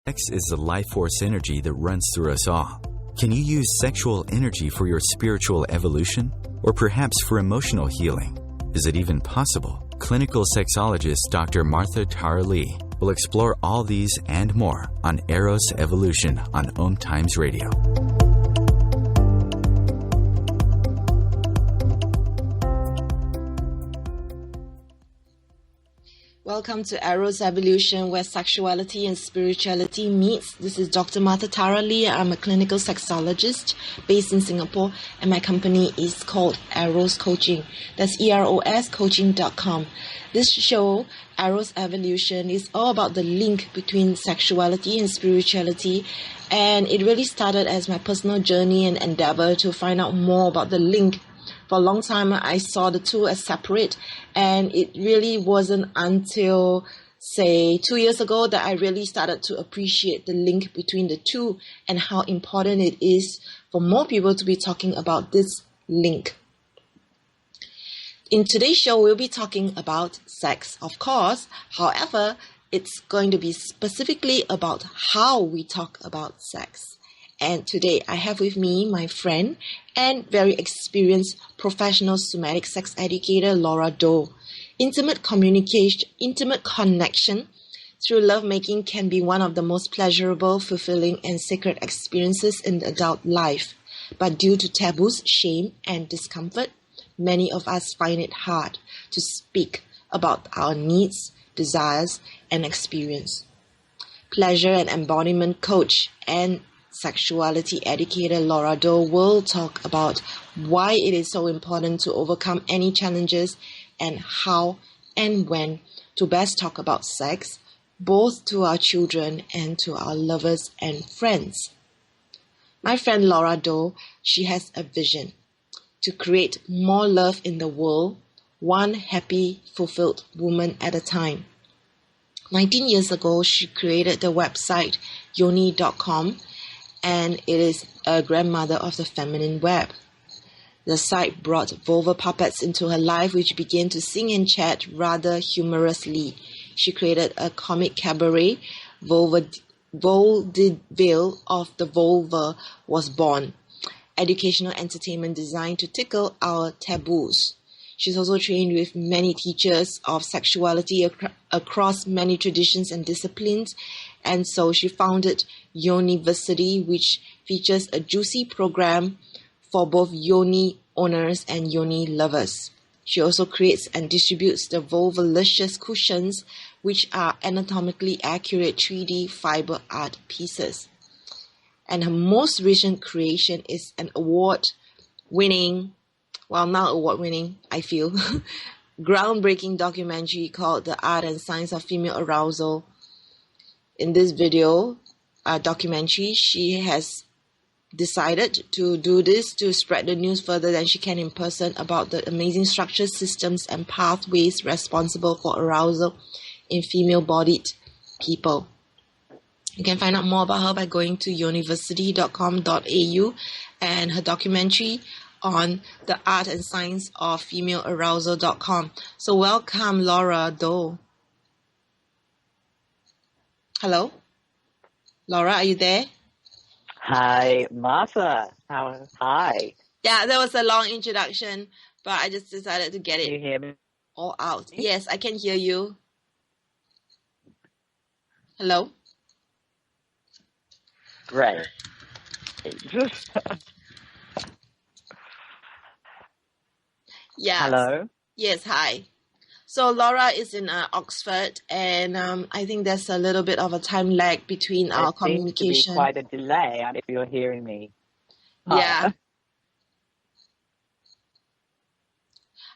Sex is the life force energy that runs through us all. Can you use sexual energy for your spiritual evolution? Or perhaps for emotional healing? Is it even possible? Clinical sexologist Dr. Martha Tara Lee will explore all these and more on Eros Evolution on Om Times Radio. Welcome to Eros Evolution, where sexuality and spirituality meets. This is Dr. Martha Tara Lee. I'm a clinical sexologist based in Singapore, and my company is called Eros Coaching. That's EROS coaching.com. This show, Eros Evolution, is all about the link between sexuality and spirituality, and it really started as my personal journey and endeavor to find out more about the link. For a long time, I saw the two as separate, and it really wasn't until, say, 2 years ago that I really started to appreciate the link between the two and how important it is for more people to be talking about this link. In today's show, we'll be talking about sex, of course. However, it's going to be specifically about how we talk about sex. And today I have with me my friend and very experienced professional somatic sex educator, Laura-Doe. Intimate communication, intimate connection through lovemaking can be one of the most pleasurable, fulfilling, and sacred experiences in adult life. But due to taboos, shame, and discomfort, many of us find it hard to speak about our needs, desires, and experience. Pleasure and embodiment coach and sexuality educator Laura-Doe will talk about why it is so important to overcome any challenges and how and when to best talk about sex, both to our children and to our lovers and friends. My friend Laura-Doe, she has a vision to create more love in the world, one happy, fulfilled woman at a time. 19 years ago, she created the website yoni.com, and it is a grandmother of the feminine web. The site brought vulva puppets into her life, which began to sing and chat rather humorously. She created a comic cabaret, Vaudeville of the Vulva was born, educational entertainment designed to tickle our taboos. She's also trained with many teachers of sexuality across many traditions and disciplines, and so she founded Yoniversity, which features a juicy program for both yoni owners and yoni lovers. She also creates and distributes the Vulvalicious cushions, which are anatomically accurate 3D fiber art pieces. And her most recent creation is an award-winning, I feel, groundbreaking documentary called The Art and Science of Female Arousal. In this documentary, she has decided to do this to spread the news further than she can in person about the amazing structures, systems, and pathways responsible for arousal in female-bodied people. You can find out more about her by going to university.com.au and her documentary on the art and science of female arousal.com. So welcome, Laura-Doe. Hello? Laura, are you there? Hi, Martha. Hi. Yeah, that was a long introduction, but I just decided to get it Can you hear me? all out. Yes, I can hear you. Hello? Great. Yes. Hello? Yes, hi. So Laura is in Oxford, and I think there's a little bit of a time lag between our communication. Seems to be quite a delay if you're hearing me. Yeah.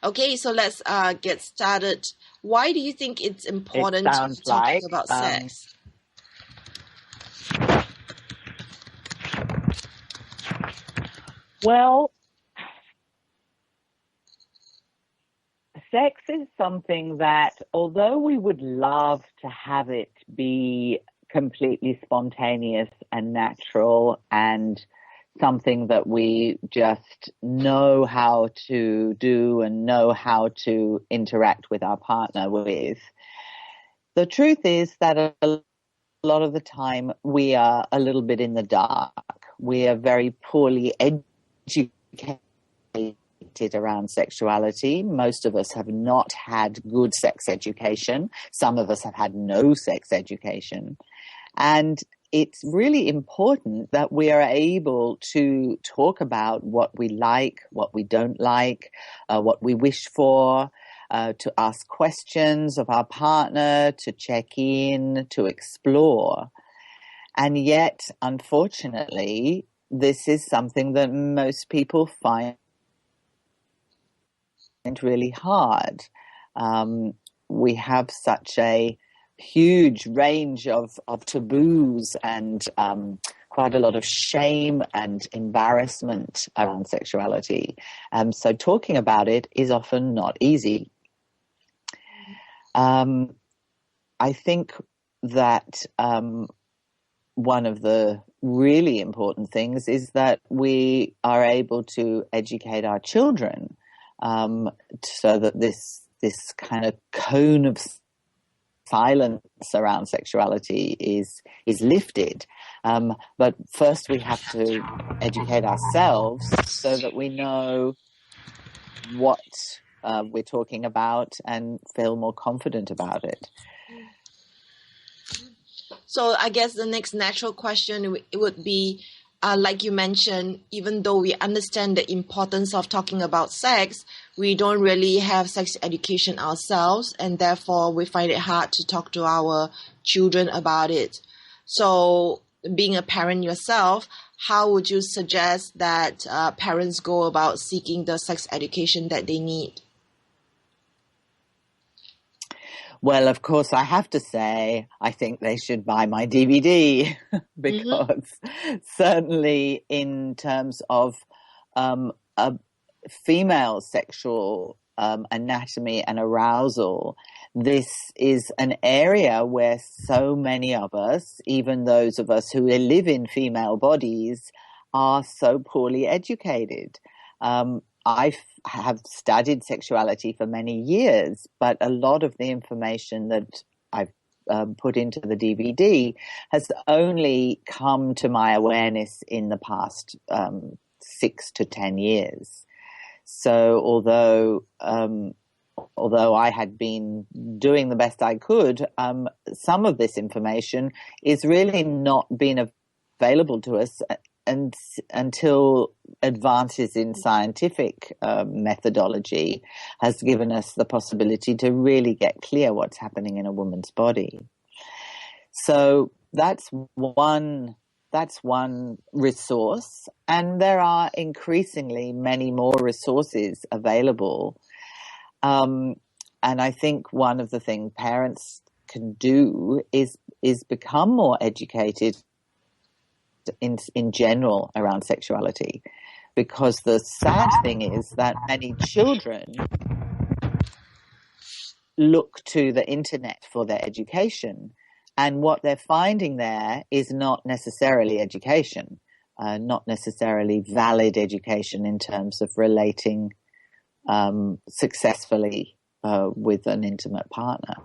Okay, so let's get started. Why do you think it's important to talk about sex? Well, sex is something that, although we would love to have it be completely spontaneous and natural and something that we just know how to do and know how to interact with our partner with, the truth is that a lot of the time we are a little bit in the dark. We are very poorly educated around sexuality. Most of us have not had good sex education. Some of us have had no sex education. And it's really important that we are able to talk about what we like, what we don't like, what we wish for, to ask questions of our partner, to check in, to explore. And yet, unfortunately, this is something that most people find really hard. We have such a huge range of taboos and quite a lot of shame and embarrassment around sexuality. So talking about it is often not easy. I think that one of the really important things is that we are able to educate our children, so that this kind of cone of silence around sexuality is lifted. But first we have to educate ourselves so that we know what we're talking about and feel more confident about it. So I guess the next natural question would be, like you mentioned, even though we understand the importance of talking about sex, we don't really have sex education ourselves, and therefore we find it hard to talk to our children about it. So being a parent yourself, how would you suggest that parents go about seeking the sex education that they need? Well, of course, I have to say, I think they should buy my DVD because certainly in terms of a female sexual anatomy and arousal, this is an area where so many of us, even those of us who live in female bodies, are so poorly educated. I have studied sexuality for many years, but a lot of the information that I've put into the DVD has only come to my awareness in the past 6 to 10 years. So although I had been doing the best I could, some of this information is really not been available to us until advances in scientific methodology has given us the possibility to really get clear what's happening in a woman's body. So that's one resource, and there are increasingly many more resources available. And I think one of the things parents can do is become more educated in general around sexuality, because the sad thing is that many children look to the internet for their education, and what they're finding there is not necessarily education, not necessarily valid education in terms of relating successfully with an intimate partner.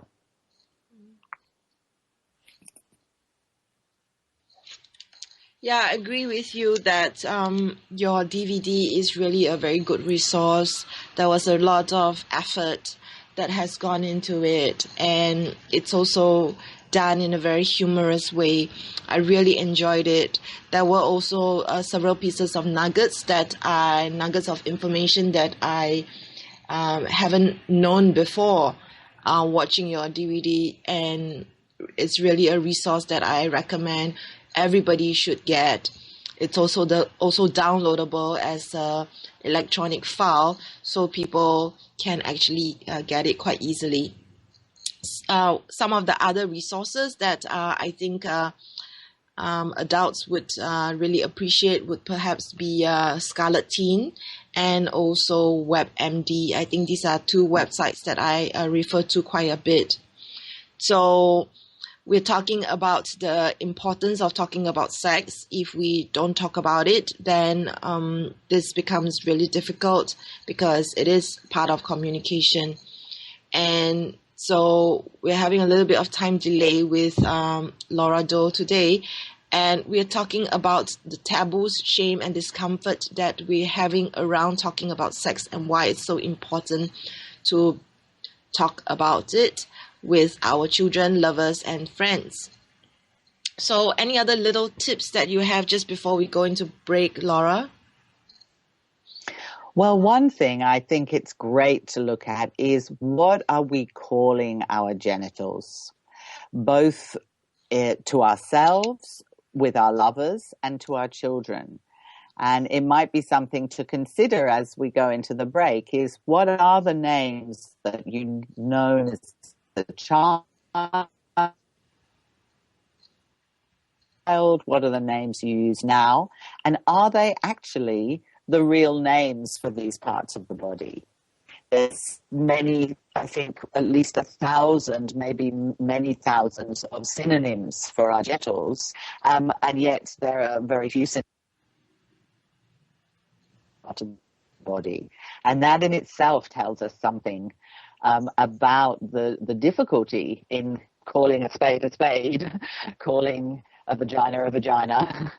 Yeah, I agree with you that your DVD is really a very good resource. There was a lot of effort that has gone into it, and it's also done in a very humorous way. I really enjoyed it. There were also several pieces of nuggets of information that I haven't known before watching your DVD, and it's really a resource that I recommend everybody should get. It's also downloadable as a electronic file, so people can actually get it quite easily. Some of the other resources that I think adults would really appreciate would perhaps be Scarlet Teen and also WebMD. I think these are two websites that I refer to quite a bit. So we're talking about the importance of talking about sex. If we don't talk about it, then this becomes really difficult because it is part of communication. And So we're having a little bit of time delay with Laura-Doe today. And we're talking about the taboos, shame, and discomfort that we're having around talking about sex and why it's so important to talk about it with our children, lovers, and friends. So any other little tips that you have just before we go into break, Laura? Well, one thing I think it's great to look at is what are we calling our genitals, both to ourselves, with our lovers, and to our children. And it might be something to consider as we go into the break is what are the names that you know as the child? What are the names you use now? And are they actually the real names for these parts of the body? There's many, I think at least 1,000, maybe many thousands of synonyms for our genitals, and yet there are very few synonyms for the body. And that in itself tells us something about the difficulty in calling a spade, calling a vagina.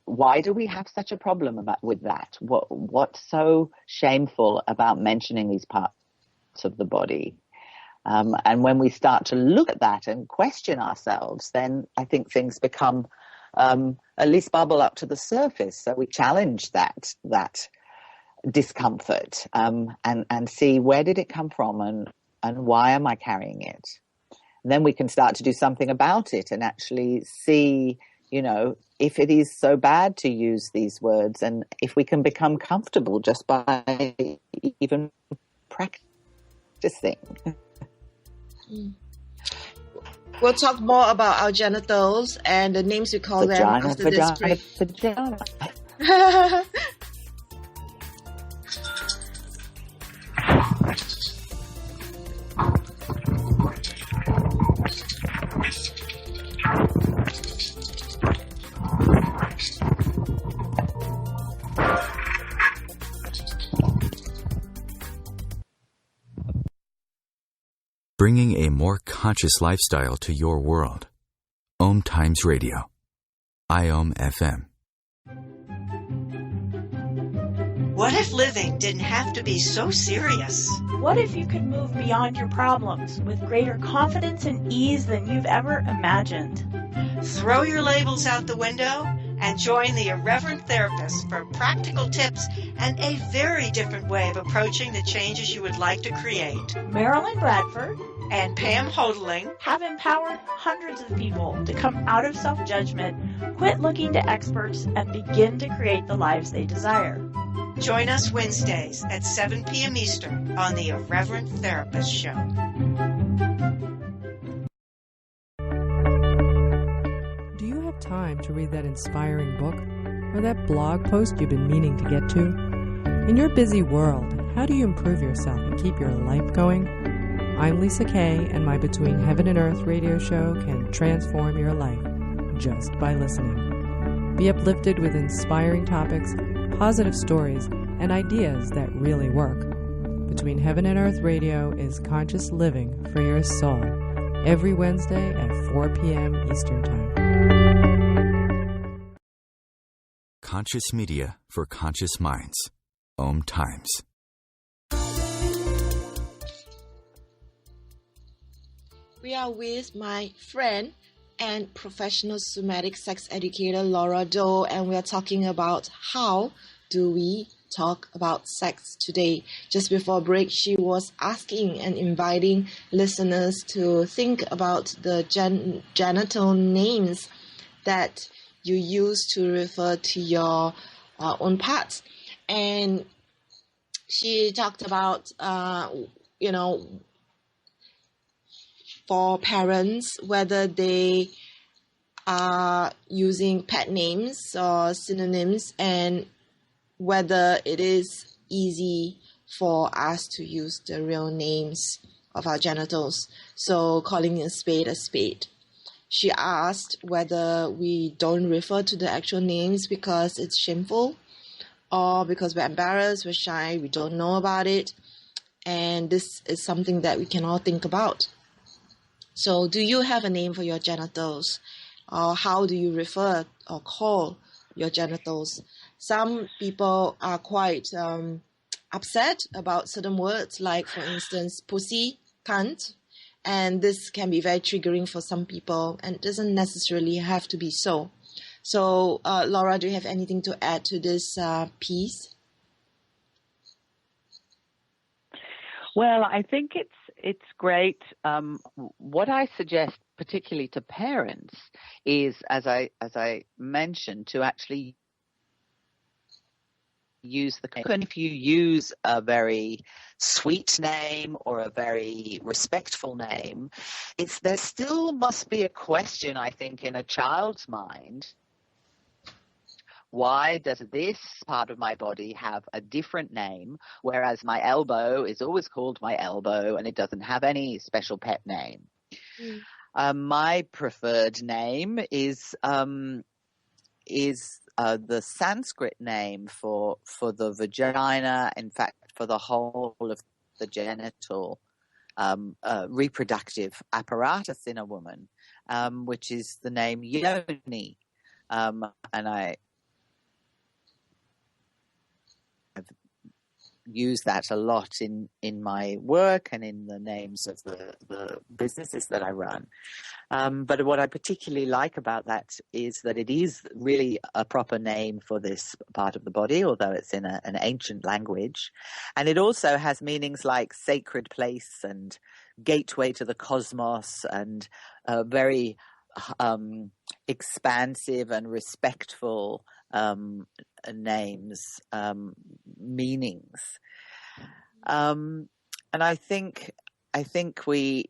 Why do we have such a problem with that? What's so shameful about mentioning these parts of the body? And when we start to look at that and question ourselves, then I think things become at least bubble up to the surface. So we challenge that discomfort and see where did it come from and why am I carrying it? And then we can start to do something about it and actually see, if it is so bad to use these words and if we can become comfortable just by even practicing. We'll talk more about our genitals and the names we call them after this break. Vagina. Bringing a more conscious lifestyle to your world. Om Times Radio. IOM FM. What if living didn't have to be so serious? What if you could move beyond your problems with greater confidence and ease than you've ever imagined? Throw your labels out the window and join the Irreverent Therapist for practical tips and a very different way of approaching the changes you would like to create. Marilyn Bradford and Pam Hodling have empowered hundreds of people to come out of self-judgment, quit looking to experts, and begin to create the lives they desire. Join us Wednesdays at 7 p.m. Eastern on the Irreverent Therapist Show. Do you have time to read that inspiring book or that blog post you've been meaning to get to? In your busy world, how do you improve yourself and keep your life going? I'm Lisa Kay, and my Between Heaven and Earth radio show can transform your life just by listening. Be uplifted with inspiring topics, positive stories, and ideas that really work. Between Heaven and Earth Radio is conscious living for your soul every Wednesday at 4 p.m. Eastern Time. Conscious media for conscious minds. Om Times. We are with my friend and professional somatic sex educator Laura-Doe, and we are talking about how do we talk about sex today. Just before break, she was asking and inviting listeners to think about the genital names that you use to refer to your own parts. And she talked about, for parents, whether they are using pet names or synonyms, and whether it is easy for us to use the real names of our genitals. So calling a spade a spade. She asked whether we don't refer to the actual names because it's shameful or because we're embarrassed, we're shy, we don't know about it. And this is something that we can all think about. So do you have a name for your genitals? Or how do you refer or call your genitals? Some people are quite upset about certain words, like, for instance, pussy, cunt. And this can be very triggering for some people, and it doesn't necessarily have to be so. So, Laura, do you have anything to add to this piece? Well, I think it's great. What I suggest, particularly to parents, is as I mentioned, to actually use and if you use a very sweet name or a very respectful name, there still must be a question, I think, in a child's mind. Why does this part of my body have a different name, whereas my elbow is always called my elbow and it doesn't have any special pet name? My preferred name is the Sanskrit name for the vagina, in fact, for the whole of the genital reproductive apparatus in a woman, which is the name yoni. And I've used that a lot in my work and in the names of the businesses that I run. But what I particularly like about that is that it is really a proper name for this part of the body, although it's in an ancient language. And it also has meanings like sacred place and gateway to the cosmos, and very expansive and respectful names, meanings. And I think we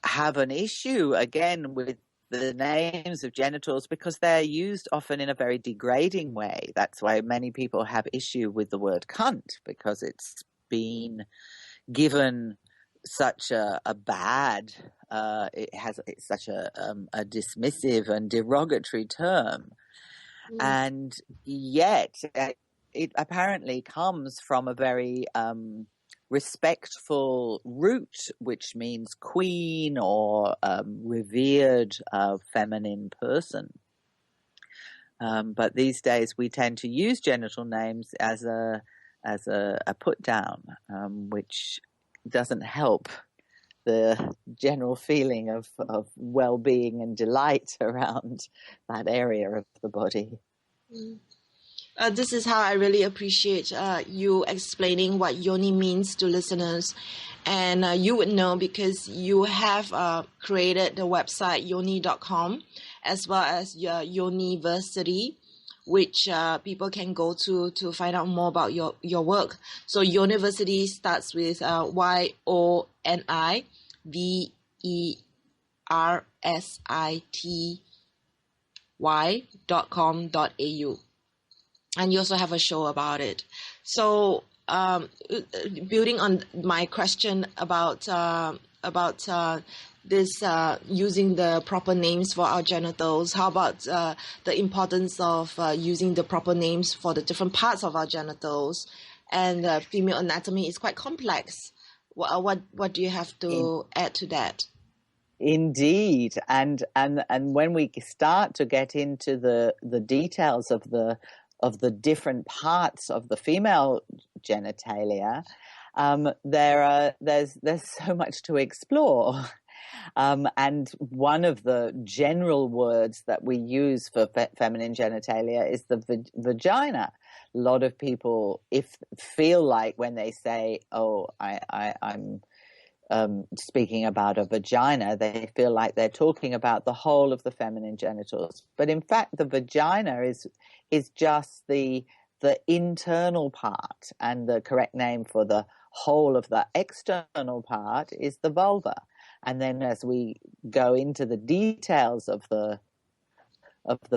have an issue again with the names of genitals because they're used often in a very degrading way. It's why many people have issue with the word cunt, because it's been given such a bad, it's such a dismissive and derogatory term. And yet it apparently comes from a very respectful root, which means queen or revered feminine person. But these days we tend to use genital names as a put down, which doesn't help the general feeling of well-being and delight around that area of the body. This is how I really appreciate you explaining what yoni means to listeners. And you would know because you have created the website yoni.com, as well as your Yoniversity, which people can go to find out more about your work. So Yoniversity starts with YONIVERSITY.com.au. And you also have a show about it. So, building on my question about this using the proper names for our genitals, how about the importance of using the proper names for the different parts of our genitals? And female anatomy is quite complex. What do you have to add to that? Indeed, and when we start to get into the details of the different parts of the female genitalia, there's so much to explore. And one of the general words that we use for feminine genitalia is the vagina. A lot of people feel like when they say, "Oh, I'm speaking about a vagina," they feel like they're talking about the whole of the feminine genitals. But in fact, the vagina is just the internal part, and the correct name for the whole of the external part is the vulva. And then as we go into the details of the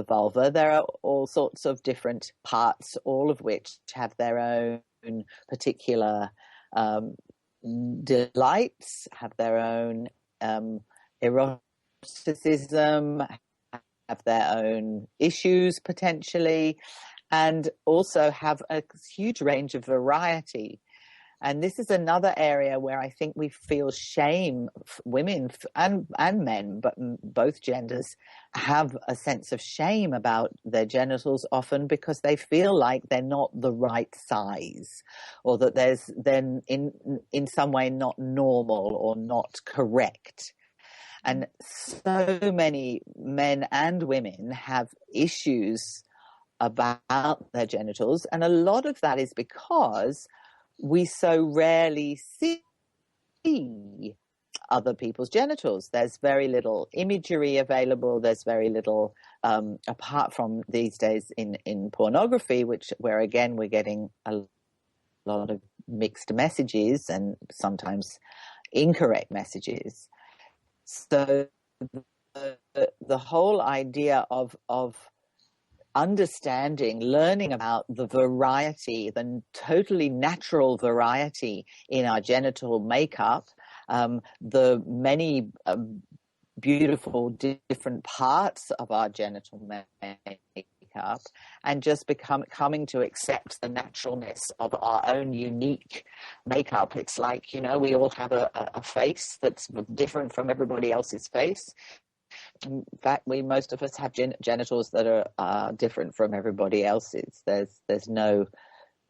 vulva, there are all sorts of different parts, all of which have their own particular delights, have their own eroticism, have their own issues potentially, and also have a huge range of variety. And this is another area where I think we feel shame, women and men, but both genders have a sense of shame about their genitals often because they feel like they're not the right size, or that there's then in some way not normal or not correct. And so many men and women have issues about their genitals, and a lot of that is because we so rarely see other people's genitals. There's very little imagery available. There's very little, apart from these days in pornography, where again we're getting a lot of mixed messages and sometimes incorrect messages. So the whole idea of understanding, learning about the variety, the totally natural variety in our genital makeup, the many beautiful different parts of our genital makeup, and just coming to accept the naturalness of our own unique makeup. It's like, we all have a face that's different from everybody else's face. In fact, most of us have genitals that are different from everybody else's. There's no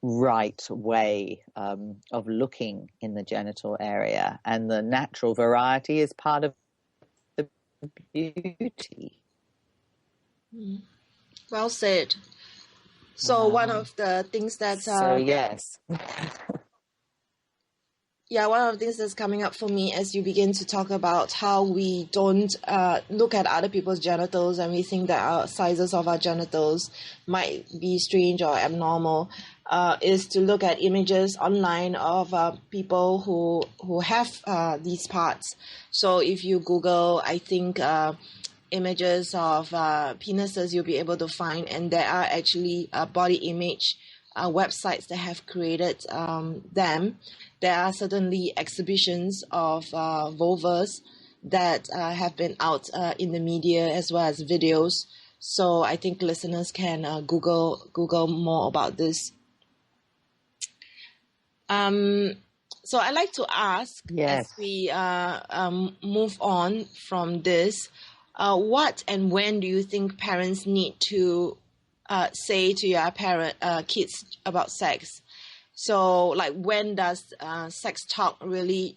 right way of looking in the genital area, and the natural variety is part of the beauty. Well said. So one of the things that yes. Yeah, one of the things that's coming up for me as you begin to talk about how we don't look at other people's genitals, and we think that our sizes of our genitals might be strange or abnormal, is to look at images online of people who have these parts. So if you Google, I think, images of penises, you'll be able to find, and there are actually body image websites that have created them. There are certainly exhibitions of vulvas that have been out in the media, as well as videos. So I think listeners can Google more about this. So I'd like to ask, yes, as we move on from this, what and when do you think parents need to say to your kids about sex? So, like, when does sex talk really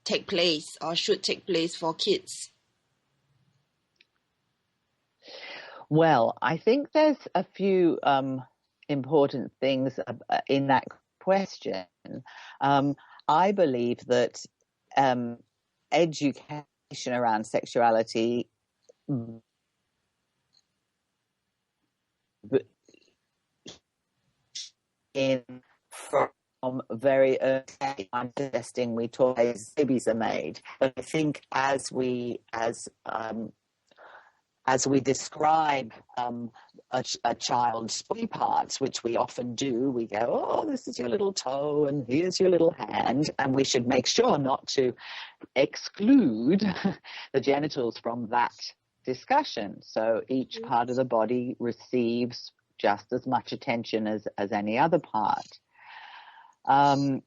take place, or should take place for kids? Well, I think there's a few important things in that question. I believe that education around sexuality from very early, I'm suggesting we talk as babies are made. But I think as we describe a child's body parts, which we often do, we go, oh, this is your little toe and here's your little hand, and we should make sure not to exclude the genitals from that discussion. So each part of the body receives just as much attention as any other part. And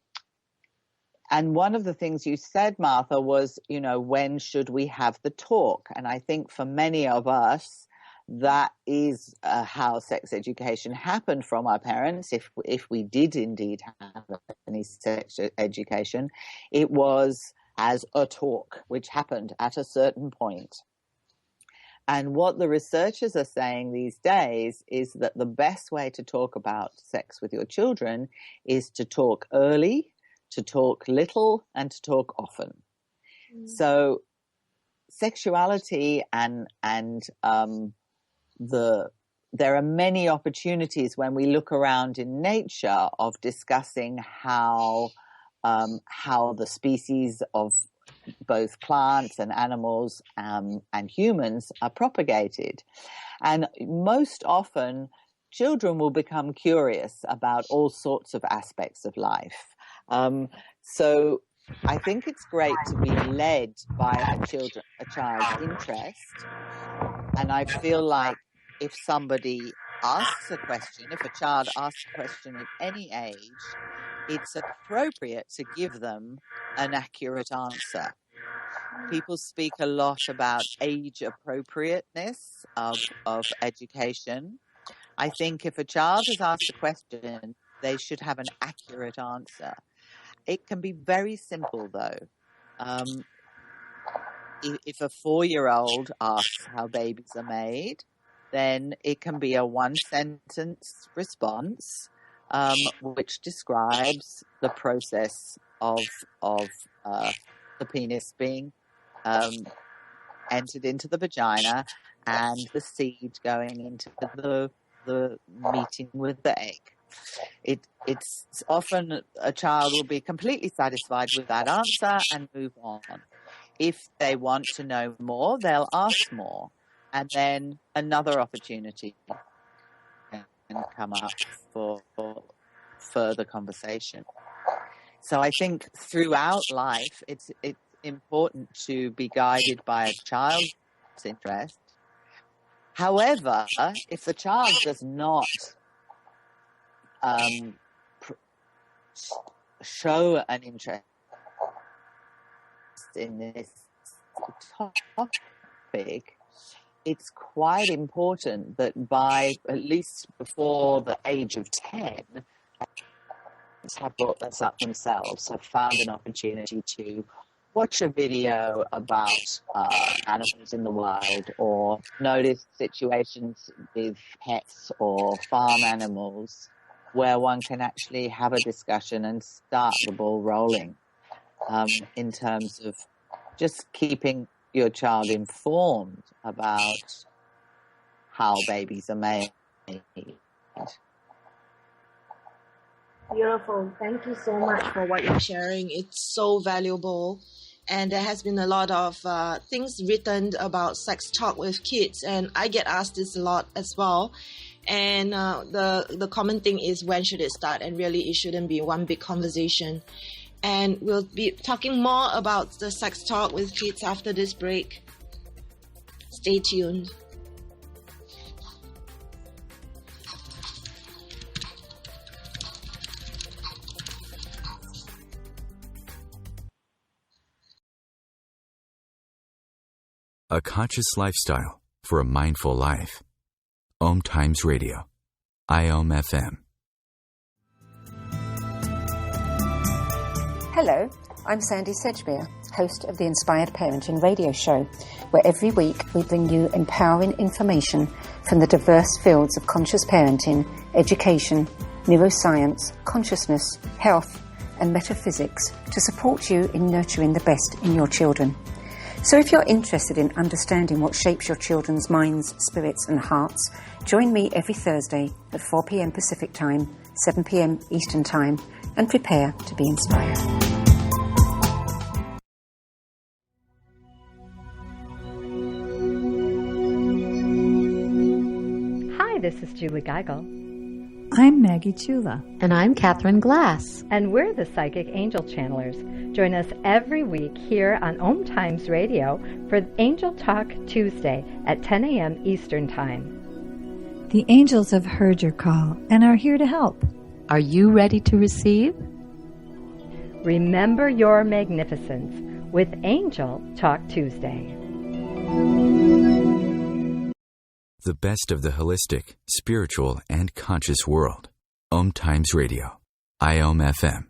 one of the things you said, Martha, was, when should we have the talk? And I think for many of us, that is how sex education happened from our parents. If we did indeed have any sex education, it was as a talk, which happened at a certain point. And what the researchers are saying these days is that the best way to talk about sex with your children is to talk early, to talk little, and to talk often. So sexuality and there are many opportunities when we look around in nature of discussing how the species of both plants and animals and humans are propagated. And most often, children will become curious about all sorts of aspects of life. So I think it's great to be led by a child's interest. And I feel like if somebody asks a question, if a child asks a question at any age, it's appropriate to give them an accurate answer. People speak a lot about age appropriateness of education. I think if a child has asked a question, they should have an accurate answer. It can be very simple, though. If a 4-year-old asks how babies are made, then it can be a one-sentence response, which describes the process of the penis being entered into the vagina and the seed going into the meeting with the egg. It's often a child will be completely satisfied with that answer and move on. If they want to know more, they'll ask more, and then another opportunity can come up for further conversation. So I think throughout life, it's important to be guided by a child's interest. However, if the child does not show an interest in this topic, it's quite important that by at least before the age of 10, have brought this up themselves, have found an opportunity to watch a video about animals in the wild, or notice situations with pets or farm animals where one can actually have a discussion and start the ball rolling, in terms of just keeping your child informed about how babies are made. Beautiful. Thank you so much for what you're sharing. It's so valuable. And there has been a lot of things written about sex talk with kids. And I get asked this a lot as well. And the common thing is, when should it start? And really, it shouldn't be one big conversation. And we'll be talking more about the sex talk with kids after this break. Stay tuned. A conscious lifestyle for a mindful life. Om Times Radio. IOM FM. Hello, I'm Sandy Sedgbeer, host of the Inspired Parenting radio show, where every week we bring you empowering information from the diverse fields of conscious parenting, education, neuroscience, consciousness, health, and metaphysics to support you in nurturing the best in your children. So if you're interested in understanding what shapes your children's minds, spirits, and hearts, join me every Thursday at 4 p.m. Pacific Time, 7 p.m. Eastern Time, and prepare to be inspired. Hi, this is Julie Geigel. I'm Maggie Chula. And I'm Catherine Glass. And we're the Psychic Angel Channelers. Join us every week here on Om Times Radio for Angel Talk Tuesday at 10 a.m. Eastern Time. The angels have heard your call and are here to help. Are you ready to receive? Remember your magnificence with Angel Talk Tuesday. The best of the holistic, spiritual, and conscious world. Om Times Radio. IOM FM.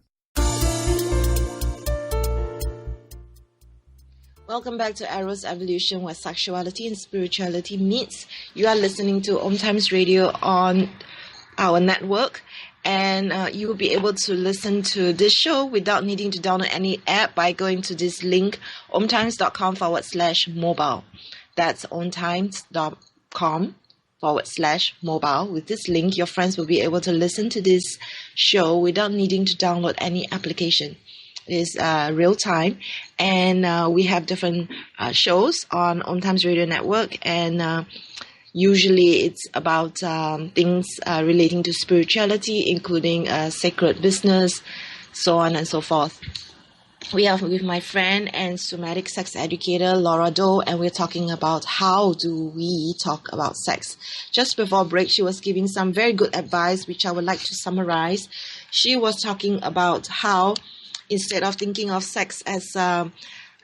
Welcome back to Eros Evolution, where sexuality and spirituality meets. You are listening to Om Times Radio on our network, and you will be able to listen to this show without needing to download any app by going to this link, omtimes.com/mobile. That's omtimes.com/mobile. With this link, your friends will be able to listen to this show without needing to download any application. It is real time, and we have different shows on Om Times Radio Network, and usually it's about things relating to spirituality, including sacred business, so on and so forth. We are with my friend and somatic sex educator, Laura-Doe, and we're talking about how do we talk about sex. Just before break, she was giving some very good advice, which I would like to summarize. She was talking about how instead of thinking of sex as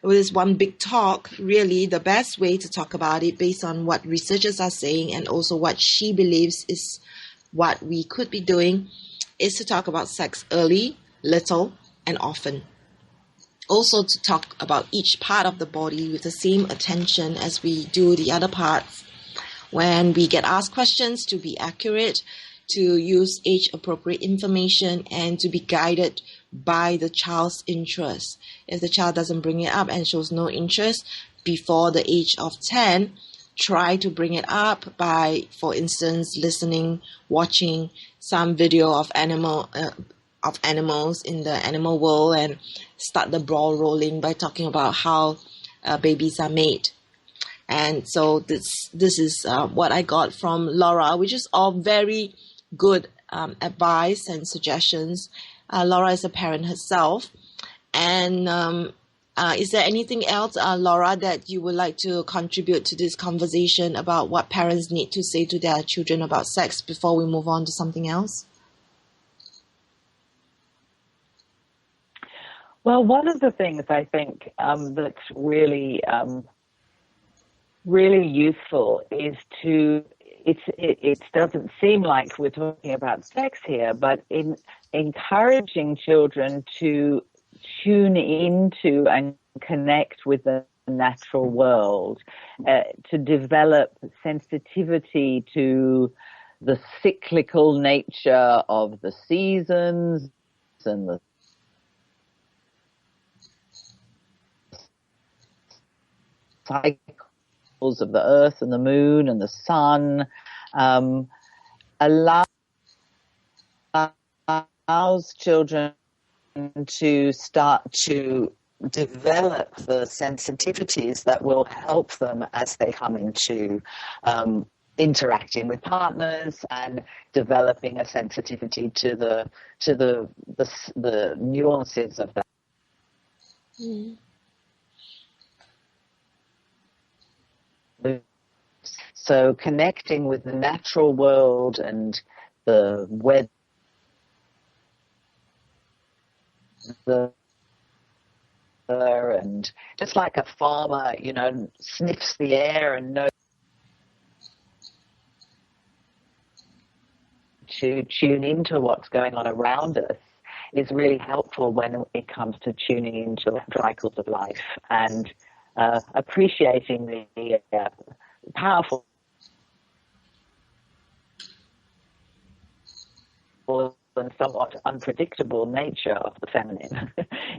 this one big talk, really the best way to talk about it based on what researchers are saying and also what she believes is what we could be doing is to talk about sex early, little, and often. Also to talk about each part of the body with the same attention as we do the other parts. When we get asked questions, to be accurate, to use age-appropriate information, and to be guided by the child's interest. If the child doesn't bring it up and shows no interest before the age of 10, try to bring it up by, for instance, listening, watching some video of animals in the animal world and start the ball rolling by talking about how babies are made. And so this is what I got from Laura, which is all very good advice and suggestions. Laura is a parent herself. And is there anything else, Laura, that you would like to contribute to this conversation about what parents need to say to their children about sex before we move on to something else? Well, one of the things I think that's really really useful is it doesn't seem like we're talking about sex here, but in encouraging children to tune into and connect with the natural world, to develop sensitivity to the cyclical nature of the seasons and the cycles of the earth and the moon and the sun, allows children to start to develop the sensitivities that will help them as they come into interacting with partners and developing a sensitivity to the nuances of that. Mm. So connecting with the natural world and the weather, and just like a farmer, sniffs the air and knows to tune into what's going on around us, is really helpful when it comes to tuning into the cycles of life and appreciating the powerful and somewhat unpredictable nature of the feminine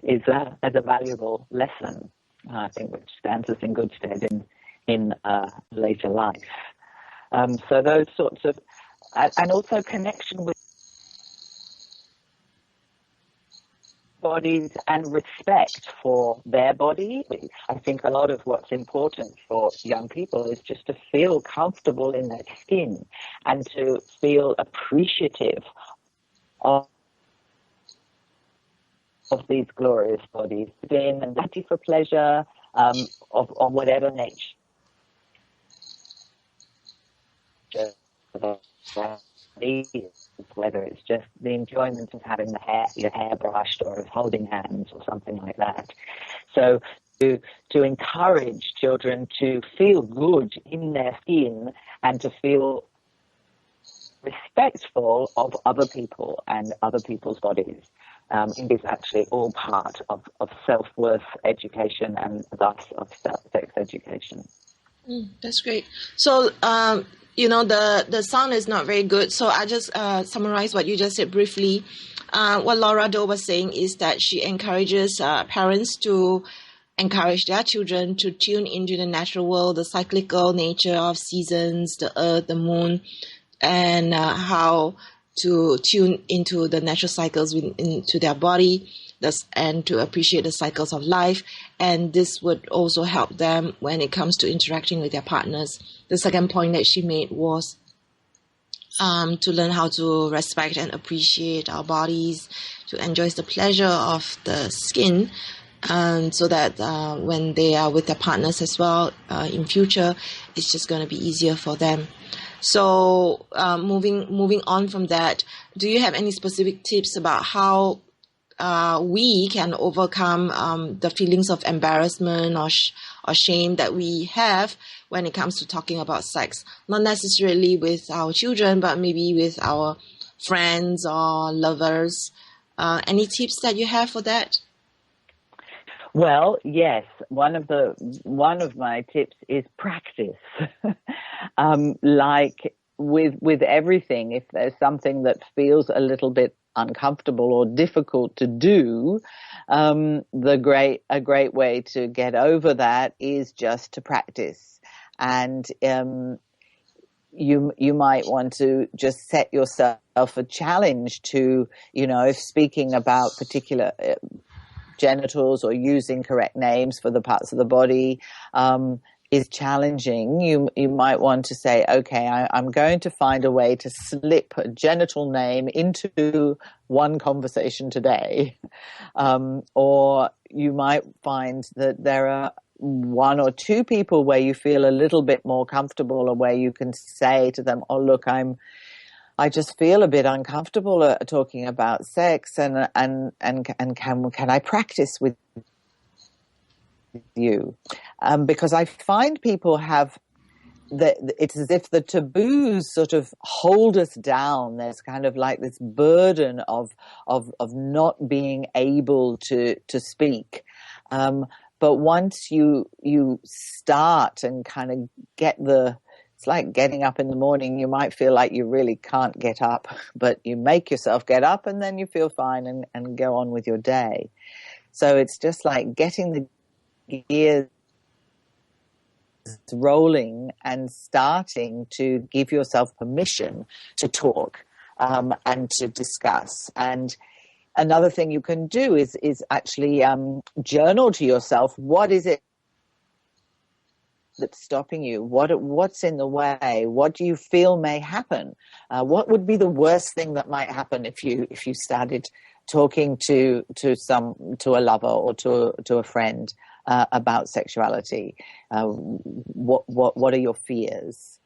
is as a valuable lesson, I think, which stands us in good stead in later life. So those sorts of, and also connection with bodies and respect for their body. I think a lot of what's important for young people is just to feel comfortable in their skin and to feel appreciative of these glorious bodies, being and happy for pleasure of whatever nature. Whether it's just the enjoyment of having your hair brushed or of holding hands or something like that. So to encourage children to feel good in their skin and to feel respectful of other people and other people's bodies is actually all part of self-worth education and thus of sex education. That's great. So, the sound is not very good. So I just summarize what you just said briefly. What Laura-Doe was saying is that she encourages parents to encourage their children to tune into the natural world, the cyclical nature of seasons, the earth, the moon, and how to tune into the natural cycles into their body, and to appreciate the cycles of life. And this would also help them when it comes to interacting with their partners. The second point that she made was to learn how to respect and appreciate our bodies, to enjoy the pleasure of the skin, so that when they are with their partners as well in future, it's just going to be easier for them. So moving on from that, do you have any specific tips about how we can overcome the feelings of embarrassment or shame that we have when it comes to talking about sex? Not necessarily with our children, but maybe with our friends or lovers. Any tips that you have for that? Well, yes. One of my tips is practice. Like with everything, if there's something that feels a little bit uncomfortable or difficult to do, a great way to get over that is just to practice. And you might want to just set yourself a challenge to, speaking about particular genitals or using correct names for the parts of the body is challenging. You might want to say, okay, I'm going to find a way to slip a genital name into one conversation today. Or you might find that there are one or two people where you feel a little bit more comfortable, or where you can say to them, oh, look, I just feel a bit uncomfortable talking about sex, and can I practice with you? Because I find people have it's as if the taboos sort of hold us down. There's kind of like this burden of not being able to speak. But once you start and kind of it's like getting up in the morning. You might feel like you really can't get up, but you make yourself get up, and then you feel fine and go on with your day. So it's just like getting the gears rolling and starting to give yourself permission to talk and to discuss. And another thing you can do is actually journal to yourself, what is it that's stopping you? What's in the way? What do you feel may happen? What would be the worst thing that might happen if you started talking to a lover or to a friend about sexuality? What are your fears?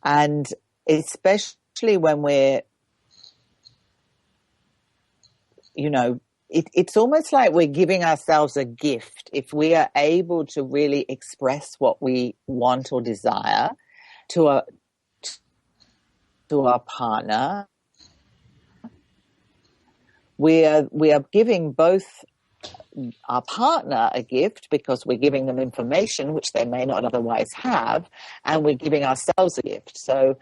And especially when we're, it's almost like we're giving ourselves a gift if we are able to really express what we want or desire to our partner. We are giving both our partner a gift because we're giving them information which they may not otherwise have, and we're giving ourselves a gift. So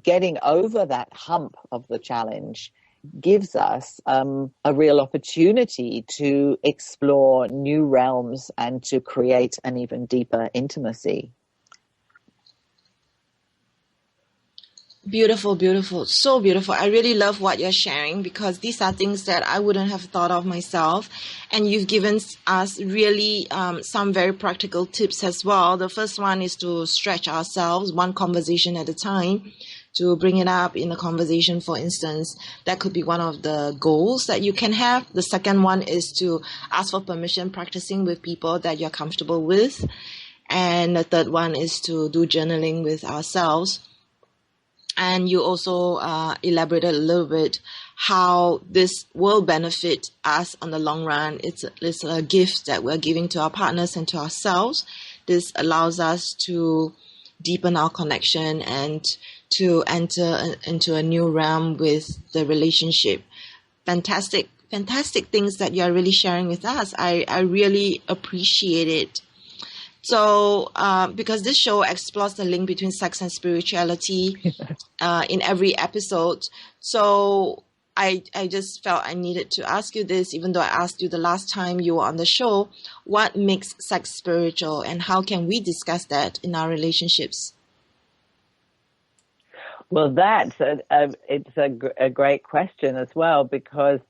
getting over that hump of the challenge gives us a real opportunity to explore new realms and to create an even deeper intimacy. Beautiful, beautiful. So beautiful. I really love what you're sharing, because these are things that I wouldn't have thought of myself. And you've given us really some very practical tips as well. The first one is to stretch ourselves one conversation at a time, to bring it up in a conversation, for instance. That could be one of the goals that you can have. The second one is to ask for permission, practicing with people that you're comfortable with. And the third one is to do journaling with ourselves. And you also elaborated a little bit how this will benefit us on the long run. It's a gift that we're giving to our partners and to ourselves. This allows us to deepen our connection and to enter into a new realm with the relationship. Fantastic things that you're really sharing with us. I really appreciate it. So, because this show explores the link between sex and spirituality in every episode, so I just felt I needed to ask you this, even though I asked you the last time you were on the show. What makes sex spiritual, and how can we discuss that in our relationships? Well, that's it's a great question as well, because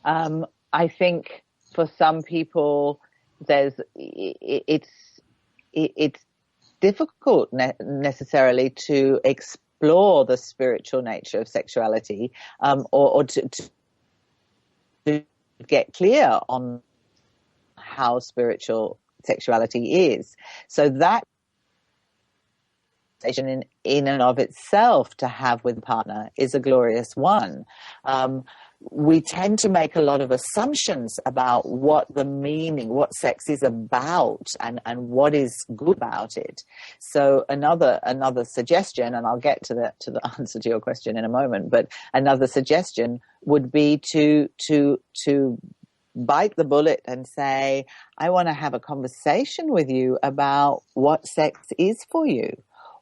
I think for some people it's difficult necessarily to explore the spiritual nature of sexuality, or to get clear on how spiritual sexuality is. So that in and of itself to have with a partner is a glorious one. We tend to make a lot of assumptions about what the meaning, what sex is about, and what is good about it. So another suggestion, and I'll get to the answer to your question in a moment, but another suggestion would be to bite the bullet and say, I want to have a conversation with you about what sex is for you.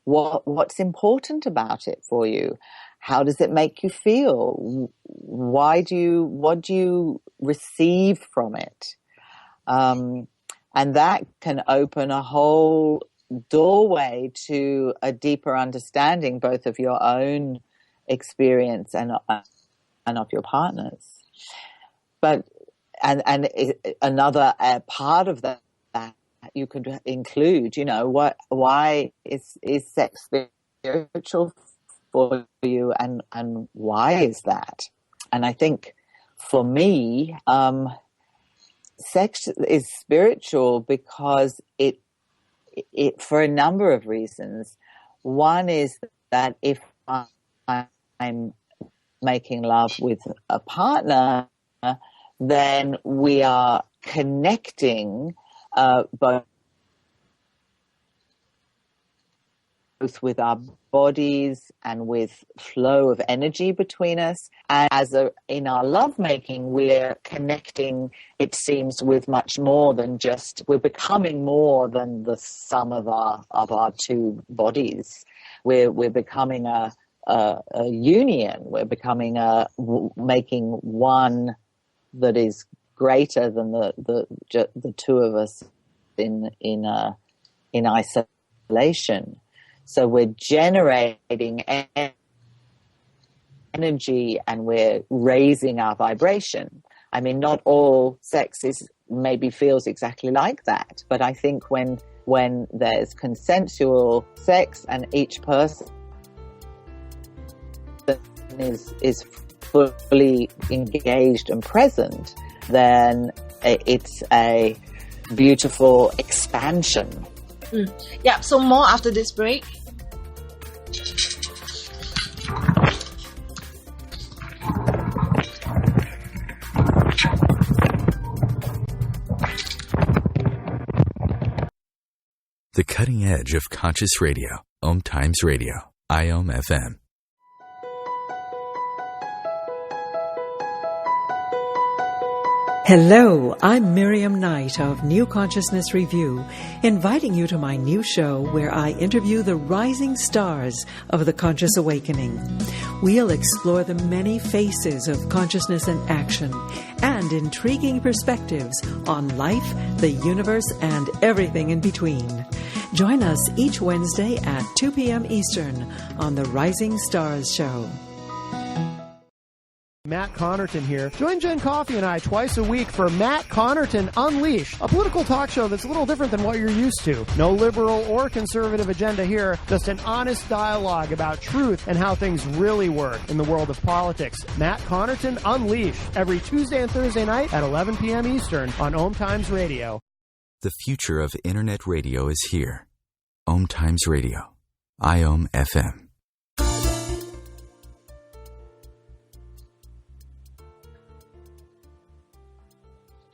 What's important about it for you? How does it make you feel? What do you receive from it? And that can open a whole doorway to a deeper understanding, both of your own experience and of your partner's. But another part of that you could include, why is sex spiritual for you, and why is that? And I think for me, sex is spiritual because it for a number of reasons. One is that if I'm making love with a partner, then we are connecting both with our bodies and with flow of energy between us. And in our lovemaking, we're connecting, it seems, with much more than we're becoming more than the sum of our two bodies. We're becoming a union. We're becoming making one that is greater than the two of us in isolation. So we're generating energy and we're raising our vibration. I mean, not all sex maybe feels exactly like that, but I think when there's consensual sex and each person is fully engaged and present, then it's a beautiful expansion. Yeah, so more after this break. The cutting edge of conscious radio. Om Times Radio. IOM FM. Hello, I'm Miriam Knight of New Consciousness Review, inviting you to my new show where I interview the rising stars of the conscious awakening. We'll explore the many faces of consciousness and action and intriguing perspectives on life, the universe, and everything in between. Join us each Wednesday at 2 p.m. Eastern on the Rising Stars Show. Matt Connerton here. Join Jen Coffey and I twice a week for Matt Connerton Unleashed, a political talk show that's a little different than what you're used to. No liberal or conservative agenda here, just an honest dialogue about truth and how things really work in the world of politics. Matt Connerton Unleashed, every Tuesday and Thursday night at 11 p.m. Eastern on Om Times Radio. The future of Internet radio is here. Om Times Radio. IOM FM.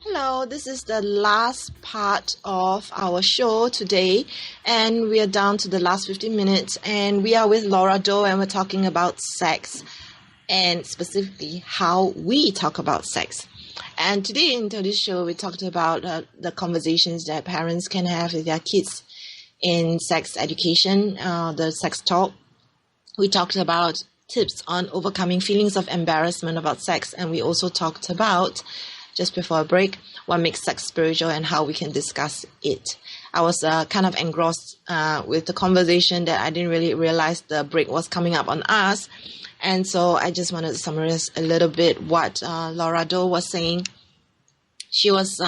Hello, this is the last part of our show today, and we are down to the last 15 minutes, and we are with Laura-Doe, and we're talking about sex, and specifically how we talk about sex. And today in today's show, we talked about the conversations that parents can have with their kids in sex education, the sex talk. We talked about tips on overcoming feelings of embarrassment about sex, and we also talked about, just before a break, what makes sex spiritual and how we can discuss it. I was kind of engrossed with the conversation that I didn't really realize the break was coming up on us. And so I just wanted to summarize a little bit what Laura-Doe was saying. She was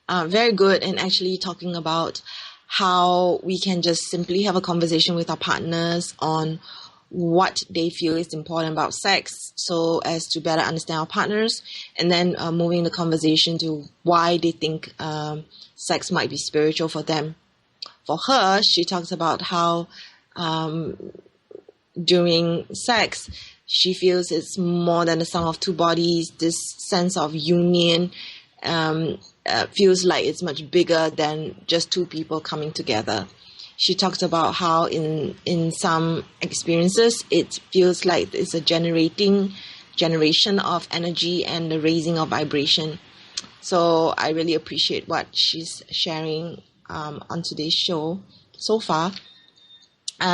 very good in actually talking about how we can just simply have a conversation with our partners on what they feel is important about sex, so as to better understand our partners, and then moving the conversation to why they think sex might be spiritual for them. For her, she talks about how during sex, she feels it's more than the sum of two bodies. This sense of union feels like it's much bigger than just two people coming together. She talks about how in some experiences, it feels like it's a generation of energy and the raising of vibration. So I really appreciate what she's sharing on today's show so far.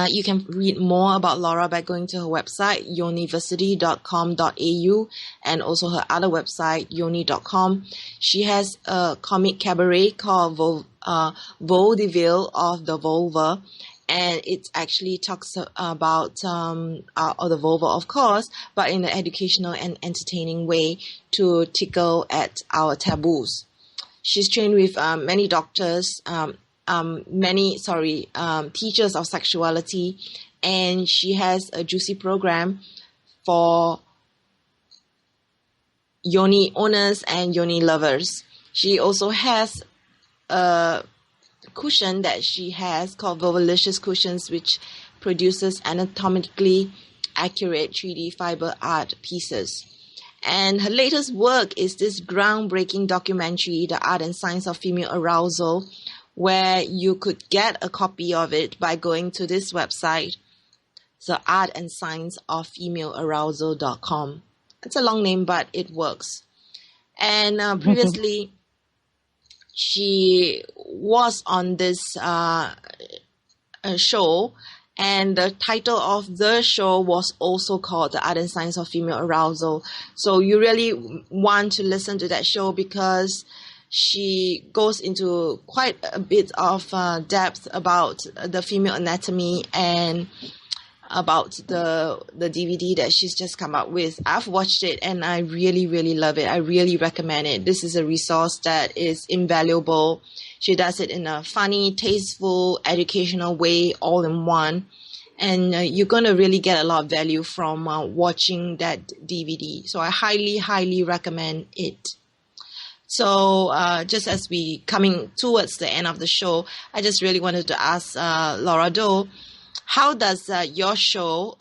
You can read more about Laura by going to her website, yoniversity.com.au, and also her other website, yoni.com. She has a comic cabaret called Vaudeville of the Vulva, and it actually talks about the vulva, of course, but in an educational and entertaining way to tickle at our taboos. She's trained with many doctors, teachers of sexuality, and she has a juicy program for yoni owners and yoni lovers. She also has a cushion that she has called Vulvalicious Cushions, which produces anatomically accurate 3D fiber art pieces. And her latest work is this groundbreaking documentary, The Art and Science of Female Arousal, where you could get a copy of it by going to this website, The Art and Science of Female Arousal.com. It's a long name, but it works. And previously, she was on this show, and the title of the show was also called The Art and Science of Female Arousal. So you really want to listen to that show because she goes into quite a bit of depth about the female anatomy and about the DVD that she's just come up with. I've watched it and I really, really love it. I really recommend it. This is a resource that is invaluable. She does it in a funny, tasteful, educational way, all in one. And you're going to really get a lot of value from watching that DVD. So I highly, highly recommend it. So just as we coming towards the end of the show, I just really wanted to ask Laura-Doe, how does your show,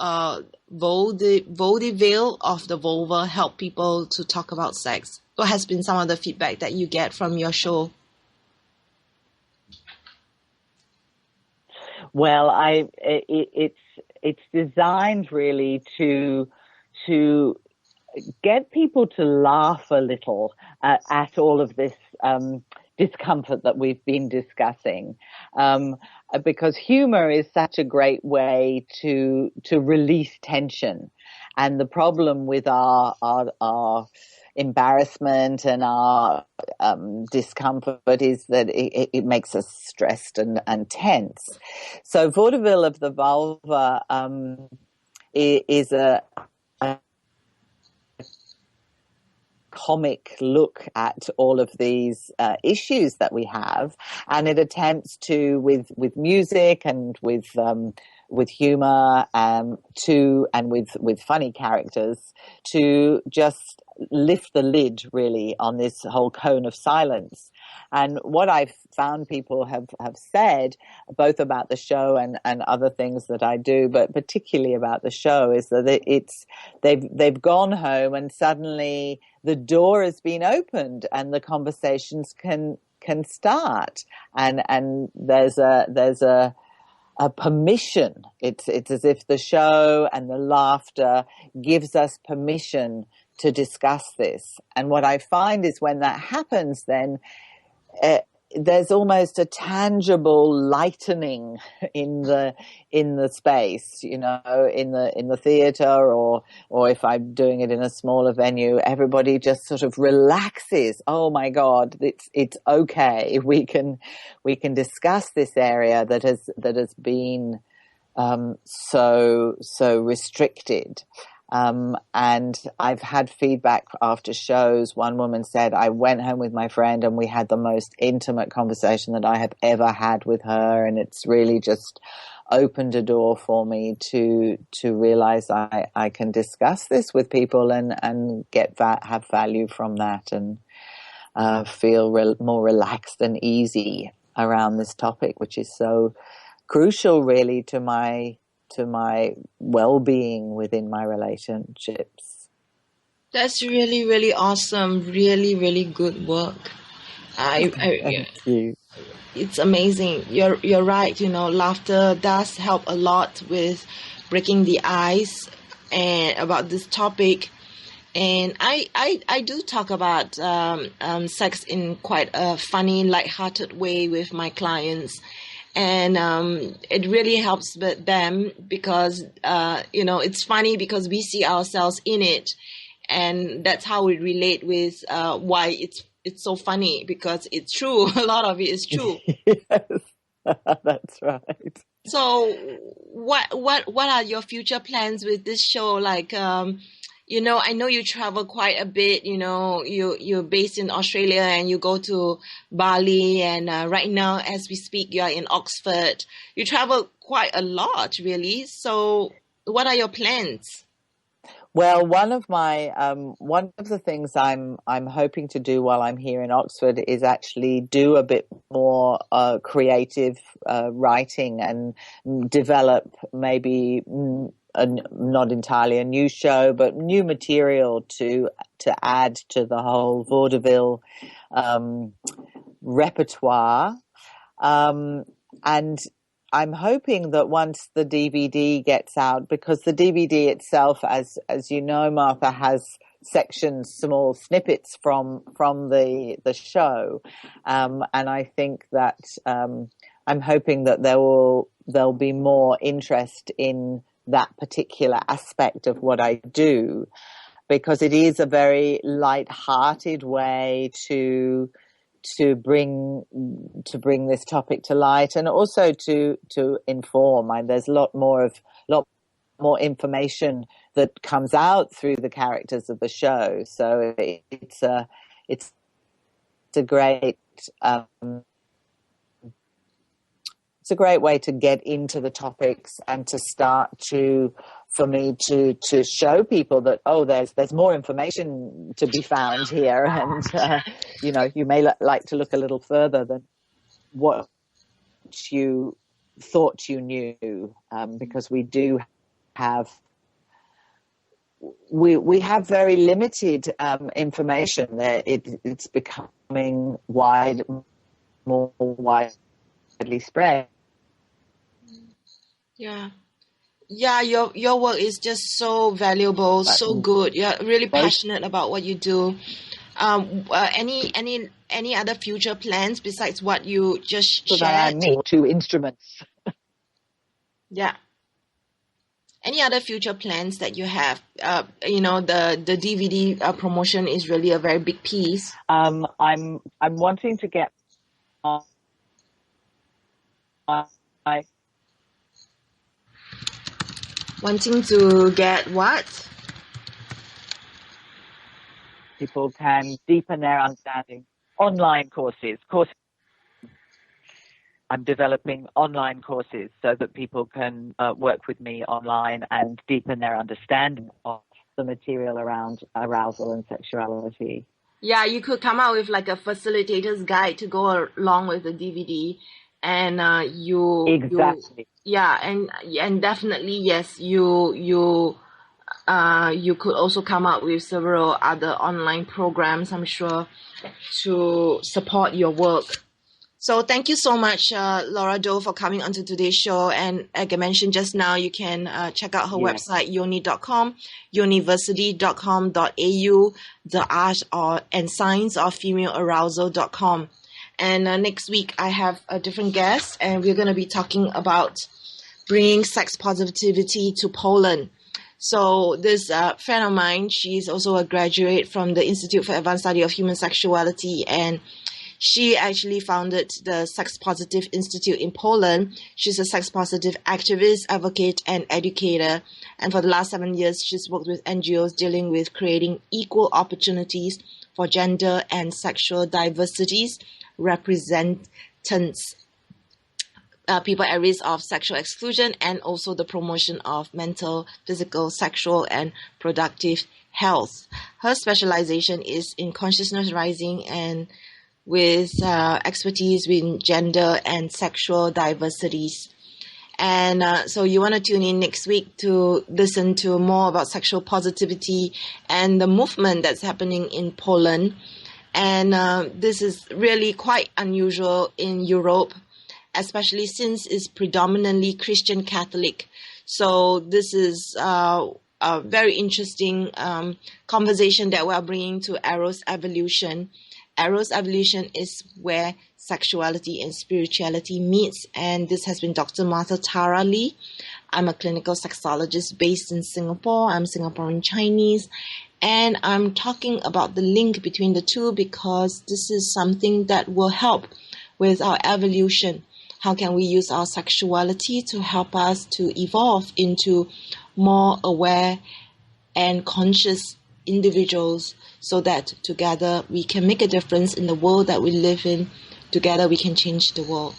Vaudeville of the Vulva, help people to talk about sex? What has been some of the feedback that you get from your show? Well, it's designed really to get people to laugh a little at all of this discomfort that we've been discussing, because humor is such a great way to release tension. And the problem with our embarrassment and our discomfort is that it makes us stressed and tense. So Vaudeville of the Vulva is a comic look at all of these issues that we have, and it attempts to, with music and with humor, and with funny characters, to just lift the lid really on this whole cone of silence. And what I've found people have said, both about the show and other things that I do, but particularly about the show, is that they've gone home and suddenly the door has been opened and the conversations can start, and there's a permission. It's as if the show and the laughter gives us permission to discuss this. And what I find is when that happens, then there's almost a tangible lightening in the space, in the theater, or if I'm doing it in a smaller venue, everybody just sort of relaxes. Oh my God, it's okay. We can discuss this area that has been so restricted. And I've had feedback after shows. One woman said, I went home with my friend and we had the most intimate conversation that I have ever had with her. And it's really just opened a door for me to realize I can discuss this with people and have value from that, and feel more relaxed and easy around this topic, which is so crucial really to my well-being within my relationships. That's really, really awesome. Really, really good work. Thank you. It's amazing. You're right. Laughter does help a lot with breaking the ice and about this topic. And I do talk about sex in quite a funny, lighthearted way with my clients. And it really helps them because, it's funny because we see ourselves in it. And that's how we relate with why it's so funny, because it's true. A lot of it is true. Yes, that's right. So what are your future plans with this show? Like, I know you travel quite a bit. You're based in Australia and you go to Bali, and right now, as we speak, you are in Oxford. You travel quite a lot, really. So what are your plans? Well, one of the things I'm hoping to do while I'm here in Oxford is actually do a bit more creative writing and develop maybe not entirely a new show, but new material to add to the whole vaudeville repertoire. And I'm hoping that once the DVD gets out, because the DVD itself, as you know, Martha, has sections, small snippets from the show, and I think that I'm hoping that there'll be more interest in that particular aspect of what I do, because it is a very light-hearted way to bring this topic to light, and also to inform. There's a lot more information that comes out through the characters of the show. So it's a great it's a great way to get into the topics and to start for me to show people that, there's more information to be found here. And, you may like to look a little further than what you thought you knew, because we do have, we have very limited information there. It's becoming more widely spread. Yeah, your work is just so valuable, so good. You're really passionate about what you do. Any other future plans besides what you just shared? Two instruments. Yeah. Any other future plans that you have? The DVD promotion is really a very big piece. I'm wanting to get Wanting to get what? People can deepen their understanding. Online courses. I'm developing online courses so that people can work with me online and deepen their understanding of the material around arousal and sexuality. Yeah, you could come out with like a facilitator's guide to go along with the DVD, and and definitely yes, you could also come up with several other online programs, I'm sure, to support your work. So thank you so much, Laura-Doe, for coming onto today's show. And like I mentioned just now, you can check out her website, yoni.com, university.com.au, the art and science of female arousal.com. And next week, I have a different guest, and we're going to be talking about bringing sex positivity to Poland. So this friend of mine, she's also a graduate from the Institute for Advanced Study of Human Sexuality, and She actually founded the Sex Positive Institute in Poland. She's a sex positive activist, advocate, and educator. And for the last 7 years, she's worked with NGOs dealing with creating equal opportunities for gender and sexual diversities, representants, people at risk of sexual exclusion, and also the promotion of mental, physical, sexual, and productive health. Her specialization is in consciousness rising and with expertise in gender and sexual diversities. And so you want to tune in next week to listen to more about sexual positivity and the movement that's happening in Poland. And this is really quite unusual in Europe, especially since it's predominantly Christian Catholic. So this is a very interesting conversation that we're bringing to Eros Evolution. Eros Evolution is where sexuality and spirituality meets, and this has been Dr. Martha Tara Lee. I'm a clinical sexologist based in Singapore. I'm Singaporean Chinese, and I'm talking about the link between the two because this is something that will help with our evolution. How can we use our sexuality to help us to evolve into more aware and conscious individuals so that together we can make a difference in the world that we live in. Together we can change the world.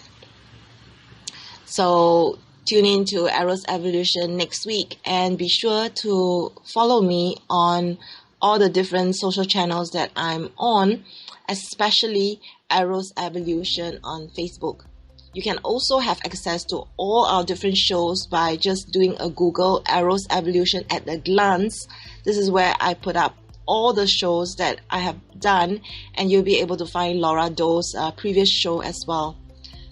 So tune in to Eros Evolution next week and be sure to follow me on all the different social channels that I'm on, especially Eros Evolution on Facebook. You can also have access to all our different shows by just doing a Google Eros Evolution at a glance. This is where I put up all the shows that I have done, and you'll be able to find Laura-Doe's previous show as well.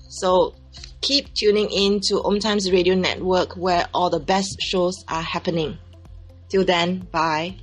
So keep tuning in to Om Times Radio Network where all the best shows are happening. Till then, bye.